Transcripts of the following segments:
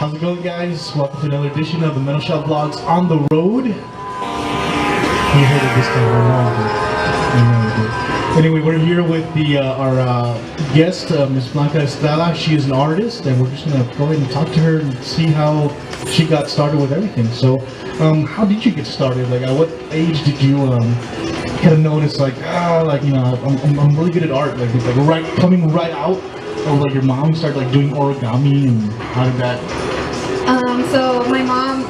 How's it going, guys? Welcome to another edition of the Metal Shop Vlogs on the road. You heard it this time, I know. Anyway, we're here with our guest, Miss Blanca Estrada. She is an artist, and we're just gonna go ahead and talk to her and see how she got started with everything. So, how did you get started? Like, at what age did you kind of notice, like, I'm really good at art, like coming right out? Or like your mom started like doing origami, and how did that? So my mom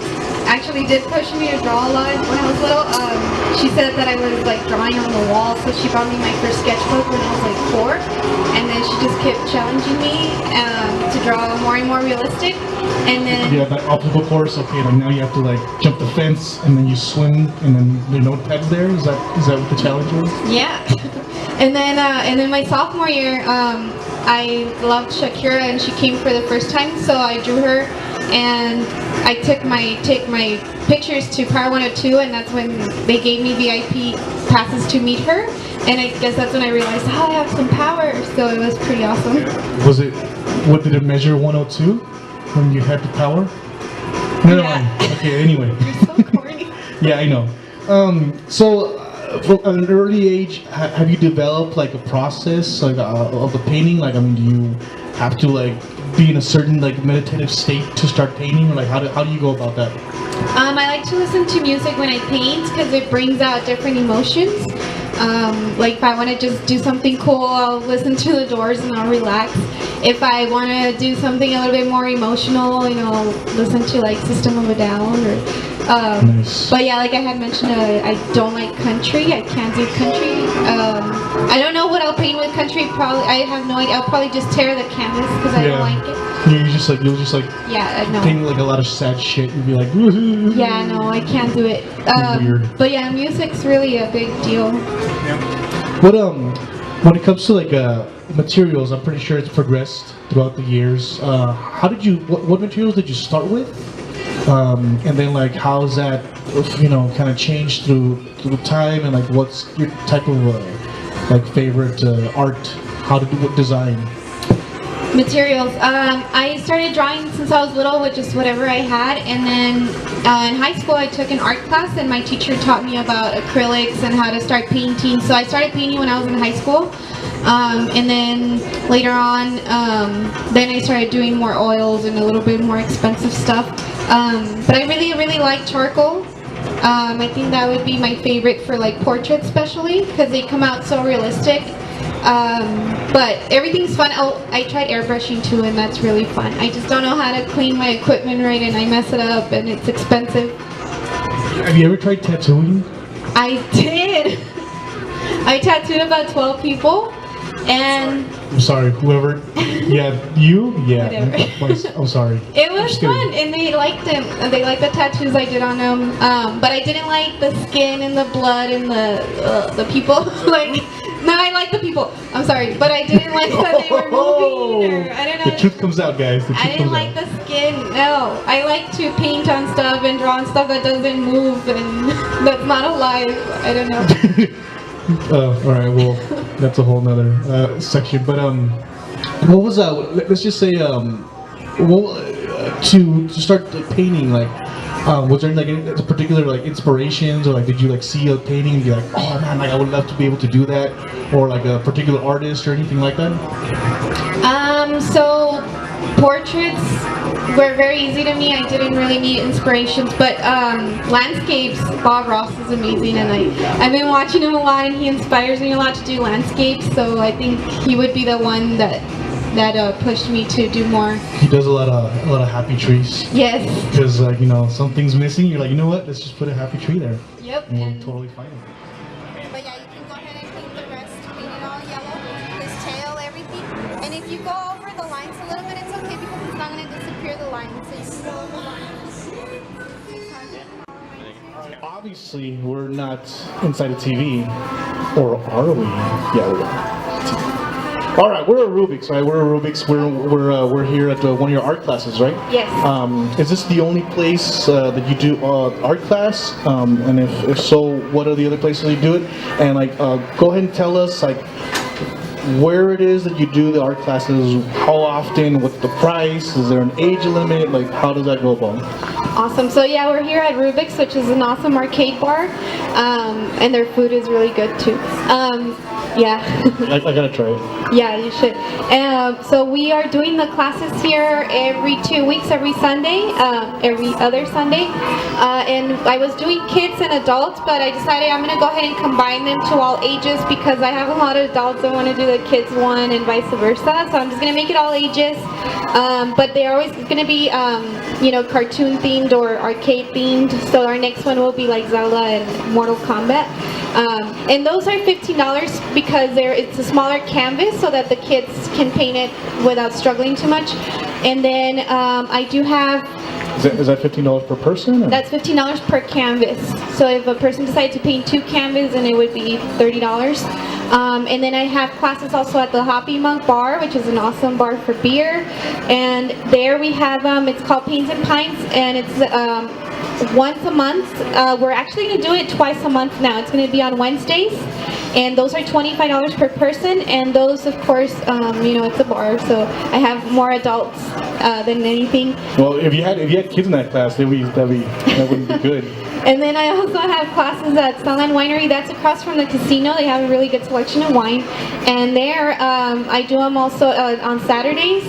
actually did push me to draw a lot when I was little. She said that I was like drawing on the wall, so she bought me my first sketchbook when I was like 4, and then she just kept challenging me to draw more and more realistic. And then yeah, that obstacle course. Okay, like now you have to like jump the fence, and then you swim, and then the notepad's there. Is that what the challenge was? Yeah. and then my sophomore year, I loved Shakira, and she came for the first time, so I drew her, and I took my pictures to Power 102, and that's when they gave me VIP passes to meet her, and I guess that's when I realized, oh, I have some power, so it was pretty awesome. What did it measure, 102, when you had the power? No, yeah. Okay, anyway. You're so corny. Yeah, I know. From an early age, have you developed like a process like of the painting? Like, I mean, do you have to like be in a certain like meditative state to start painting, or like how do you go about that? I like to listen to music when I paint because it brings out different emotions. Like if I want to just do something cool, I'll listen to The Doors and I'll relax. If I want to do something a little bit more emotional, I'll listen to like System of a Down or. Nice. But yeah, like I had mentioned, I don't like country. I can't do country. I don't know what I'll paint with country. I have no idea. I'll probably just tear the canvas because I don't like it. You'll just like no. paint like a lot of sad shit and be like. Yeah, no, I can't do it. Weird. But yeah, music's really a big deal. Yeah. But when it comes to like materials, I'm pretty sure it's progressed throughout the years. What materials did you start with? And then like how's that kind of changed through the time, and like what's your type of like favorite art? What design? Materials. I started drawing since I was little with just whatever I had, and then in high school I took an art class, and my teacher taught me about acrylics and how to start painting. So I started painting when I was in high school, and then later on, then I started doing more oils and a little bit more expensive stuff. But I really like charcoal. I think that would be my favorite for like portraits, especially because they come out so realistic. But everything's fun. I tried airbrushing too, and that's really fun. I just don't know how to clean my equipment right, and I mess it up, and it's expensive. Have you ever tried tattooing? I did. I tattooed about 12 people, and I'm sorry, whoever. Yeah, you. Yeah. Whatever. I'm sorry. It was fun, and they liked them. They liked the tattoos I did on them. But I didn't like the skin and the blood and the people. Like, no, I like the people. I'm sorry, but I didn't like that they were moving. Or, I don't know. The truth comes out, guys. I didn't like the skin. No, I like to paint on stuff and draw on stuff that doesn't move and that's not alive. I don't know. All right. Well, that's a whole nother section. But what was that? Let's just say to start painting, like was there like any particular like inspirations, or like did you like see a painting and be like, oh man, like I would love to be able to do that, or like a particular artist or anything like that? So portraits were very easy to me. I didn't really need inspirations, but landscapes, Bob Ross is amazing, and I've been watching him a lot, and he inspires me a lot to do landscapes, so I think he would be the one that pushed me to do more. He does a lot of happy trees. Yes. Because something's missing, you're like, you know what, let's just put a happy tree there. Yep. And we'll totally find it. But yeah, you can go ahead and paint the rest, paint it all yellow, his tail, everything. And if you go over the lines a little bit, it's okay because it's not going to disappear the lines. So you can go over the lines. Obviously, we're not inside a TV, or are we? Yeah, we are. All right, we're at Rubik's, right? We're at Rubik's. We're here at one of your art classes, right? Yes. Is this the only place that you do art class? And if so, what are the other places you do it? And like, go ahead and tell us like where it is that you do the art classes, how often, what's the price, is there an age limit, like how does that go about? Awesome. So yeah, we're here at Rubik's, which is an awesome arcade bar, and their food is really good too. Yeah. I gotta try it. Yeah, you should. So we are doing the classes here every 2 weeks, every Sunday, every other Sunday. And I was doing kids and adults, but I decided I'm going to go ahead and combine them to all ages because I have a lot of adults that want to do the kids one and vice versa. So I'm just going to make it all ages. But they're always going to be, cartoon themed or arcade themed. So our next one will be like Zelda and Mortal Kombat. And those are $15 because it's a smaller canvas so that the kids can paint it without struggling too much. And then I do have... Is that $15 per person? Or? That's $15 per canvas. So if a person decided to paint 2 canvases, then it would be $30. And then I have classes also at the Hoppy Monk Bar, which is an awesome bar for beer. And there we have, it's called Pains and Pints, and it's once a month. We're actually going to do it twice a month now. It's going to be on Wednesdays. And those are $25 per person, and those, of course, it's a bar, so I have more adults than anything. Well, if you had kids in that class, that wouldn't be good. And then I also have classes at Sunland Winery. That's across from the casino. They have a really good selection of wine. And there, I do them also on Saturdays.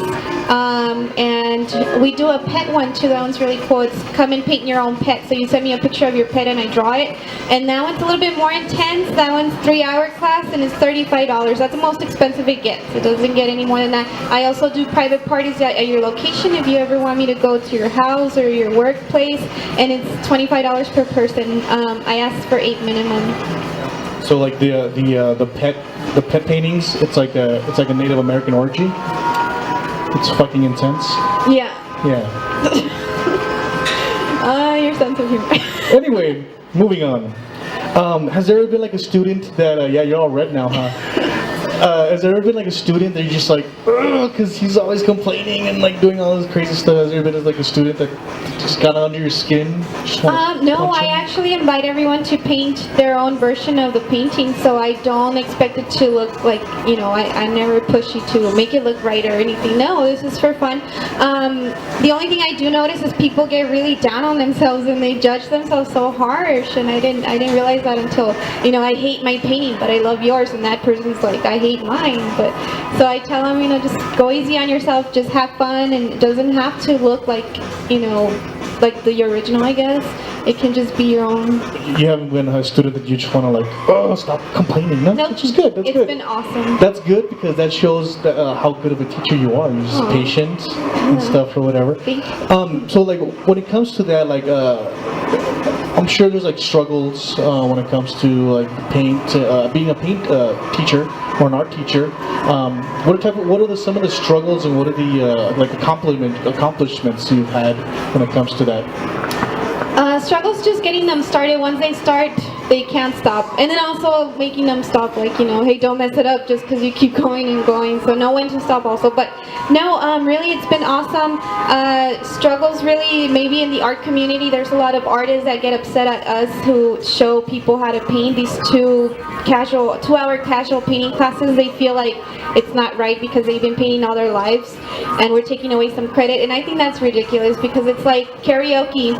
And we do a pet one too. That one's really cool. It's come and paint your own pet. So you send me a picture of your pet and I draw it. And that one's a little bit more intense. That one's 3-hour class and it's $35. That's the most expensive it gets. It doesn't get any more than that. I also do private parties at your location if you ever want me to go to your house or your workplace. And it's $25 per person. I asked for 8 minimum. So like the pet paintings, it's like a Native American orgy. It's fucking intense. Yeah. Yeah. Your sense of humor. Anyway, moving on. Has there ever been like a student that you're all red now, huh? Has there ever been like a student that you're just like, because he's always complaining and like doing all this crazy stuff? Has there ever been like a student that just got under your skin? No, I actually invite everyone to paint their own version of the painting, so I don't expect it to look like, I never push you to make it look right or anything. No, this is for fun. The only thing I do notice is people get really down on themselves and they judge themselves so harsh, and I didn't realize that until, I hate my painting, but I love yours, and that person's like, I hate mine. But so I tell them, just go easy on yourself, just have fun, and it doesn't have to look like, like the original, I guess. It can just be your own. You haven't been a student that you just want to like, stop complaining. No, nope. Which is good. That's good. It's been awesome. That's good because that shows how good of a teacher you are. You're just patient and stuff or whatever. Thank you. So like when it comes to that, like I'm sure there's like struggles when it comes to like paint, being a paint teacher or an art teacher. What are some of the struggles and what are the like accomplishments you've had when it comes to that? Struggles just getting them started. Once they start, they can't stop. And then also making them stop, like, hey, don't mess it up just because you keep going and going. So know when to stop also. But no, really, it's been awesome. Struggles really, maybe in the art community, there's a lot of artists that get upset at us who show people how to paint. These 2-hour casual painting classes, they feel like it's not right because they've been painting all their lives and we're taking away some credit. And I think that's ridiculous because it's like karaoke.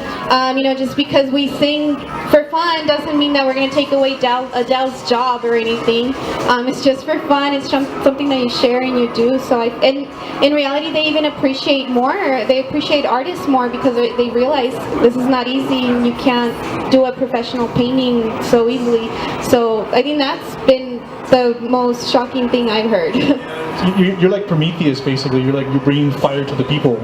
Just because we sing for fun doesn't mean that we're going to take away Adele's job or anything. It's just for fun. It's something that you share and you do. So and in reality, they even appreciate more. They appreciate artists more because they realize this is not easy and you can't do a professional painting so easily. So I think that's been the most shocking thing I've heard. You're like Prometheus, basically. You're bringing fire to the people.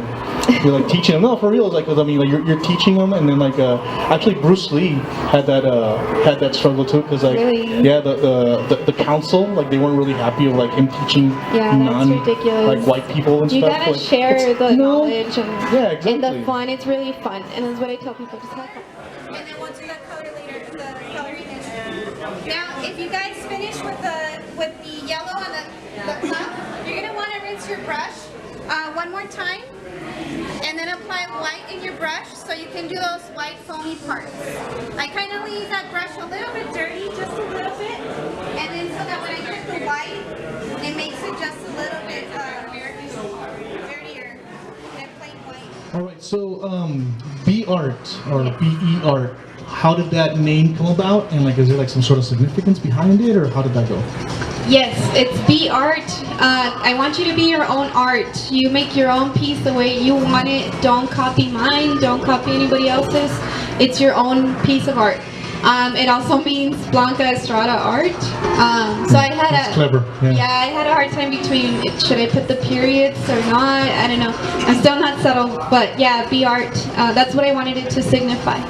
You're like teaching them. No, for real. It's like, I mean, like you're teaching them, and then like actually Bruce Lee had that struggle too, because like really? Yeah, the council, like they weren't really happy with like him teaching like white people and stuff. You gotta share the knowledge and the fun. It's really fun, and that's what I tell people. Just have fun. And then we'll do the color later, the coloring. Now, if you guys finish with the yellow on the cup, you're gonna want to rinse your brush one more time, and then apply my white in your brush so you can do those white foamy parts. I kind of leave that brush a little bit dirty, just a little bit, and then so that when I get the white, it makes it just a little bit dirtier than plain white. All right, so B art or BE art, how did that name come about? And like, is there like some sort of significance behind it, or how did that go? Yes, it's be art. I want you to be your own art. You make your own piece the way you want it. Don't copy mine. Don't copy anybody else's. It's your own piece of art. It also means Blanca Estrada art. So I had That's clever. Yeah. I had a hard time between should I put the periods or not. I don't know. I'm still not settled, but yeah, be art. That's what I wanted it to signify.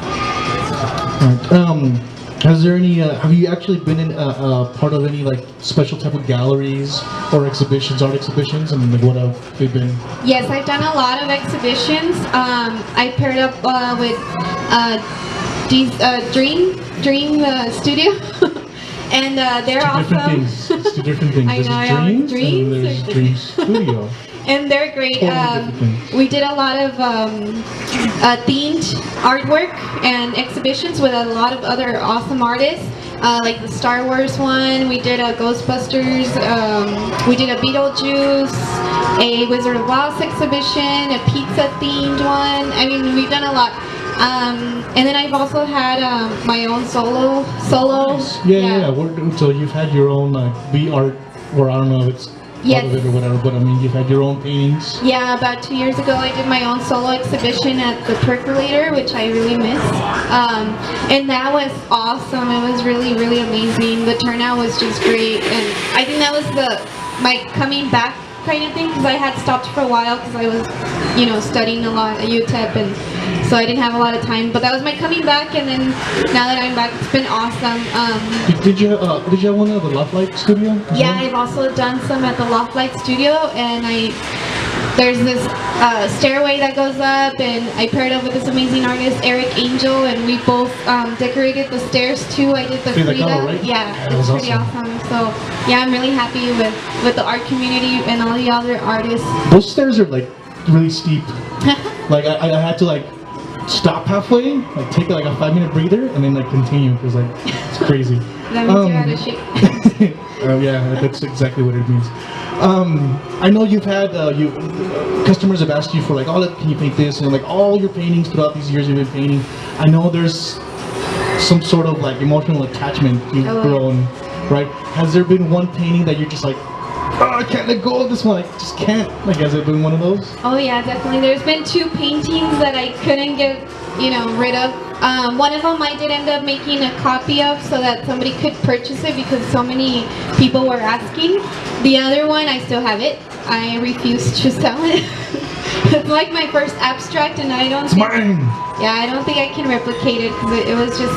All right. Has there any? Have you actually been in part of any like special type of galleries or exhibitions, art exhibitions, and like, what have they been? Yes, I've done a lot of exhibitions. I paired up with Dream Studio, and they're Two awesome. different things. It's two different things. I know, I There's know. Dreams, and there's Dream Studio. And they're great. Totally different things. We did a lot of themed artwork and exhibitions with a lot of other awesome artists, like the Star Wars one. We did a Ghostbusters. We did a Beetlejuice, a Wizard of Oz exhibition, a pizza themed one. I mean, we've done a lot. And then I've also had my own solo. Yeah. So you've had your own B art, or I don't know if it's part of it or whatever, but I mean, you've had your own paintings. Yeah, about 2 years ago I did my own solo exhibition at the Percolator, which I really miss. And that was awesome. It was really, really amazing. The turnout was just great. And I think that was my coming back kind of thing, because I had stopped for a while because I was, studying a lot at UTEP, and so I didn't have a lot of time. But that was my coming back, and then now that I'm back, it's been awesome. Did you have one at the Loft Light Studio? Yeah, I've also done some at the Loft Light Studio, and there's this stairway that goes up, and I paired up with this amazing artist, Eric Angel, and we both decorated the stairs too. I did the Frida. Right? Yeah, it was pretty awesome. So yeah, I'm really happy with the art community and all the other artists. Those stairs are like really steep. Like I had to like stop halfway, like take like a 5-minute breather, and then like continue, because like it's crazy. That means you're out of shape. Oh yeah, that's exactly what it means. I know you've had customers have asked you for like, oh, can you paint this, and like all your paintings throughout these years you've been painting. I know there's some sort of like emotional attachment you've grown, right? Has there been one painting that you're just like, oh, I can't let go of this one, I just can't? Like, has it been one of those? Oh yeah, definitely. There's been 2 paintings that I couldn't get, rid of. One of them I did end up making a copy of so that somebody could purchase it because so many people were asking. The other one, I still have it. I refuse to sell it. It's like my first abstract, and I don't. It's mine. Yeah, I don't think I can replicate it because it was just,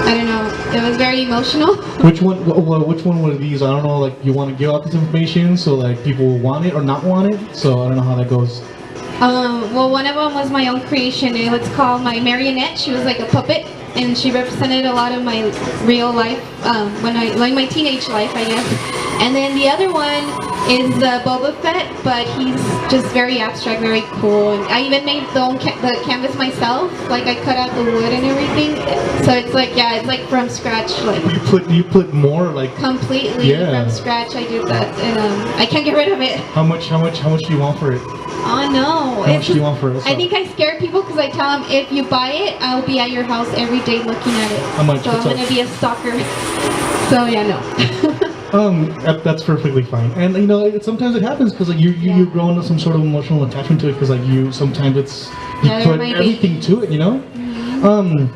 I don't know. It was very emotional. Which one? Which one were these? I don't know. Like, you want to give out this information so like people want it or not want it. So I don't know how that goes. Well, one of them was my own creation. It was called my marionette. She was like a puppet, and she represented a lot of my real life, like my teenage life, I guess. And then the other one is Boba Fett, but he's just very abstract, very cool. And I even made the canvas myself. Like, I cut out the wood and everything. So it's like, yeah, it's like from scratch. Like, you put more like completely from scratch. I did that, and I can't get rid of it. How much do you want for it? Oh no! How much do you want for it? I think I scare people because I tell them, if you buy it, I'll be at your house every day looking at it. How much? So I'm gonna be a stalker. So yeah, no. That's perfectly fine. And sometimes it happens because like you grow into some sort of emotional attachment to it, because like sometimes you put everything to it. Mm-hmm.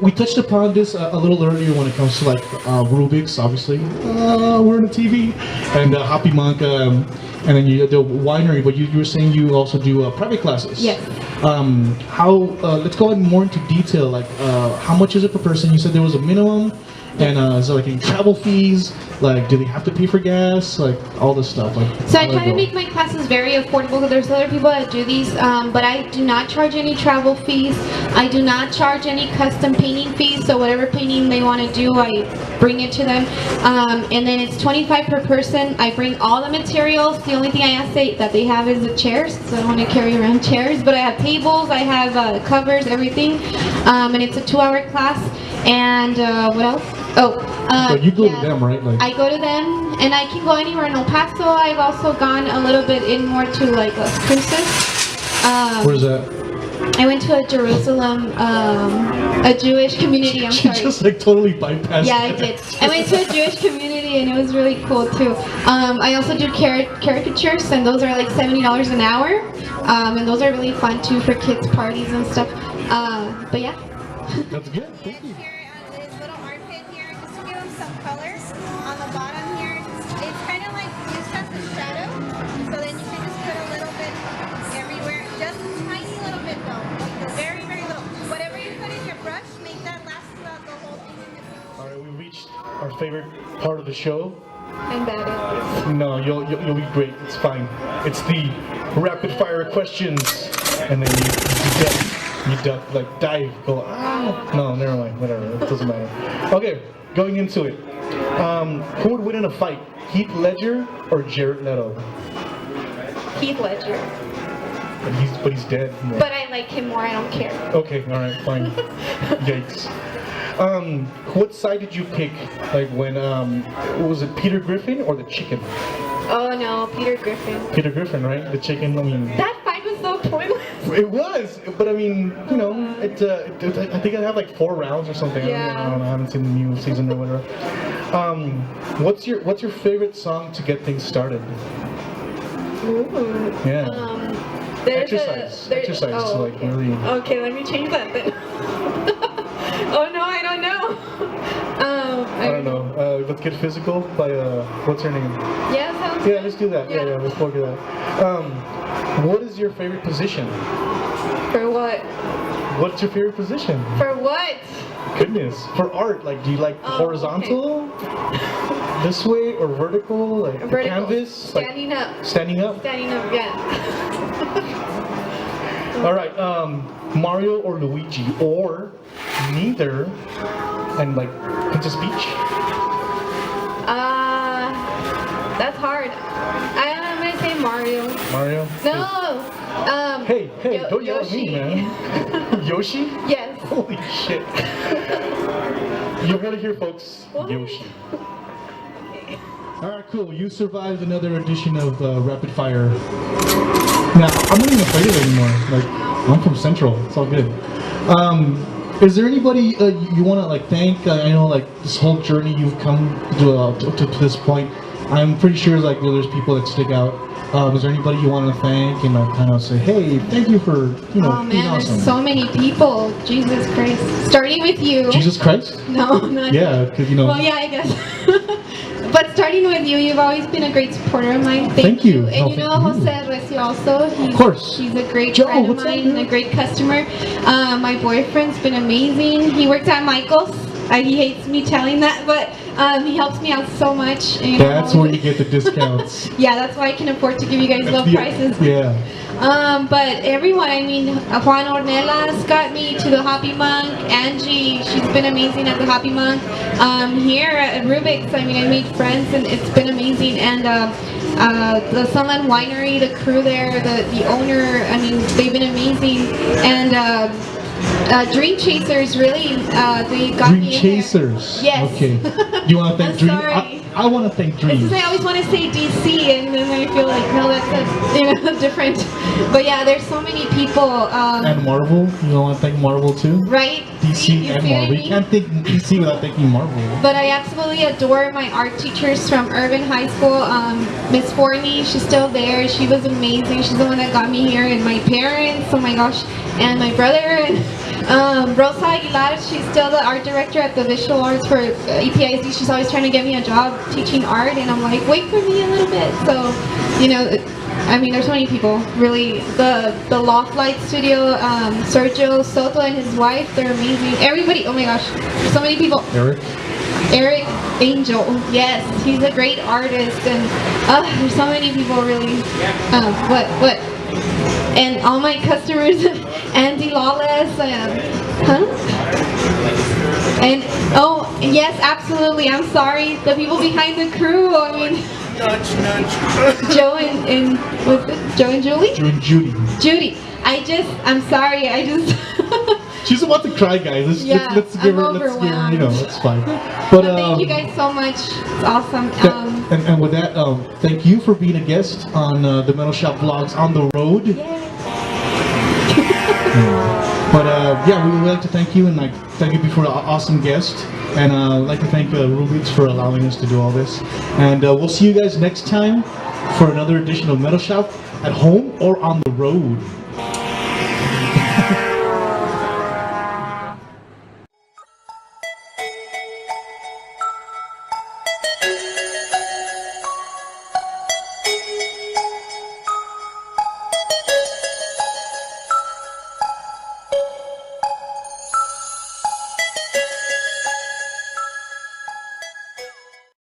We touched upon this a little earlier when it comes to like Rubik's, obviously. We're on the TV, and Happy Manca. And then you do winery, but you were saying you also do private classes. Yes. Let's go more into detail. Like, how much is it per person? You said there was a minimum, And is there like any travel fees? Like, do they have to pay for gas? Like, all this stuff. Like, So I how try do to make my classes very affordable. There's other people that do these, but I do not charge any travel fees. I do not charge any custom painting fees. So whatever painting they want to do, I bring it to them. And then it's $25 per person. I bring all the materials. The only thing I ask that they have is the chairs. So I don't want to carry around chairs, but I have tables. I have covers, everything. And it's a 2-hour class. And what else? So you go to them, right? Like, I go to them, and I can go anywhere in El Paso. I've also gone a little bit in more to like Las Cruces. where's that? I went to a Jerusalem, a Jewish community. I'm She sorry. just like totally bypassed. Yeah, I did. I went to a Jewish community, and it was really cool too. I also do caricatures, and those are like $70 an hour, and those are really fun too for kids' parties and stuff. But yeah. That's good. Thank you. Here on this little armpit here, just to give them some colors. On the bottom here, it's kind of like used as a shadow. So then you can just put a little bit everywhere. Just a tiny little bit though. Very, very little. Whatever you put in your brush, make that last throughout the whole thing in the brush. All right, we reached our favorite part of the show. I'm bad at this. No, you'll be great. It's fine. It's the rapid fire questions, and then you duck, like dive, go. Ah, no, never mind. Whatever. It doesn't matter. Okay, going into it. Who would win in a fight, Heath Ledger or Jared Leto? Heath Ledger. But he's dead. But I like him more. I don't care. Okay, all right, fine. Yikes. What side did you pick? Like when was it Peter Griffin or the chicken? Oh no, Peter Griffin. Peter Griffin, right? The chicken. I mean, That fight was so pointless. it was, but I mean, you know, I think I have like 4 rounds or something. Yeah. I don't know. I haven't seen the new season or whatever. What's your favorite song to get things started? Ooh. Yeah. There's Exercise. oh, Like okay. really. Okay, let me change that then. Oh no, I don't know. I don't know. Let's Get Physical by what's her name? Yeah, sounds Yeah, good. let's do that. Yeah, let's look at that. What is your favorite position? For what? What's your favorite position? For what? Goodness. For art, like, do you like horizontal? This way or vertical? Like the Vertical. canvas? Standing up. Like, standing up? Standing up, yeah. All right. Mario or Luigi or neither, and like Princess Peach. That's hard. I'm gonna say Mario. Mario. No. Hey, don't yell at me, Yoshi. man. Yoshi? Yes. Holy shit. You heard it here, folks. What? Yoshi. Alright, cool. You survived another edition of Rapid Fire. Now, I'm not even afraid of it anymore. Like, I'm from Central. It's all good. Is there anybody you want to like thank? I know like this whole journey you've come to this point. I'm pretty sure like there's people that stick out. Is there anybody you want to thank and like kind of say, hey, thank you for being Oh man, awesome? there's so many people. Jesus Christ. Starting with you. Jesus Christ? No, not Yeah, because you know. Well, yeah, I guess. But starting with you, you've always been a great supporter of mine. Thank you. And No, you know thank you. Jose Reci also. Of course. He's a great Joe, friend of what's up, mine and man? a great customer. My boyfriend's been amazing. He works at Michael's. He hates me telling that, but he helps me out so much. And That's where you get the discounts. Yeah, that's why I can afford to give you guys low prices. Yeah. But everyone, I mean, Juan Ornelas got me to the Hoppy Monk. Angie, she's been amazing at the Hoppy Monk. Here at Rubik's, I mean, I made friends and it's been amazing. And the Sunland Winery, the crew there, the owner, I mean, they've been amazing. And Dream Chasers, really, they got Dream me in Chasers. there. Yes. Okay. You want to thank I'm Dream? sorry. I want to thank It's Dream. just I always want to say DC, and then I feel like no, that's different. But yeah, there's so many people. And Marvel. You want to thank Marvel too? Right? DC You and see what I Marvel. You mean? can't think DC without thanking Marvel. But I absolutely adore my art teachers from Urban High School. Miss Forney, she's still there. She was amazing. She's the one that got me here. And my parents, oh my gosh, and my brother. And Rosa Aguilar, she's still the art director at the Visual Arts for EPIC. She's always trying to get me a job teaching art, and I'm like, wait for me a little bit. So, you know, I mean, there's so many people. Really, the Loft Light Studio, Sergio Soto and his wife, they're amazing. Everybody, oh my gosh, so many people. Eric. Eric Angel, yes, he's a great artist, and there's so many people really. What? And all my customers, Andy Lawless, and oh yes, absolutely. I'm sorry, the people behind the crew. I mean, Joe and was it Joe and Julie? Joe and Judy. Judy. I'm sorry. She's about to cry, guys. Let's give her, let's give her, you know, it's fine. But thank you guys so much. It's awesome. And with that, thank you for being a guest on the Metal Shop Vlogs on the road. But yeah, we would like to thank you and like thank you for an awesome guest. And I'd like to thank Rubens for allowing us to do all this. And we'll see you guys next time for another edition of Metal Shop at home or on the road.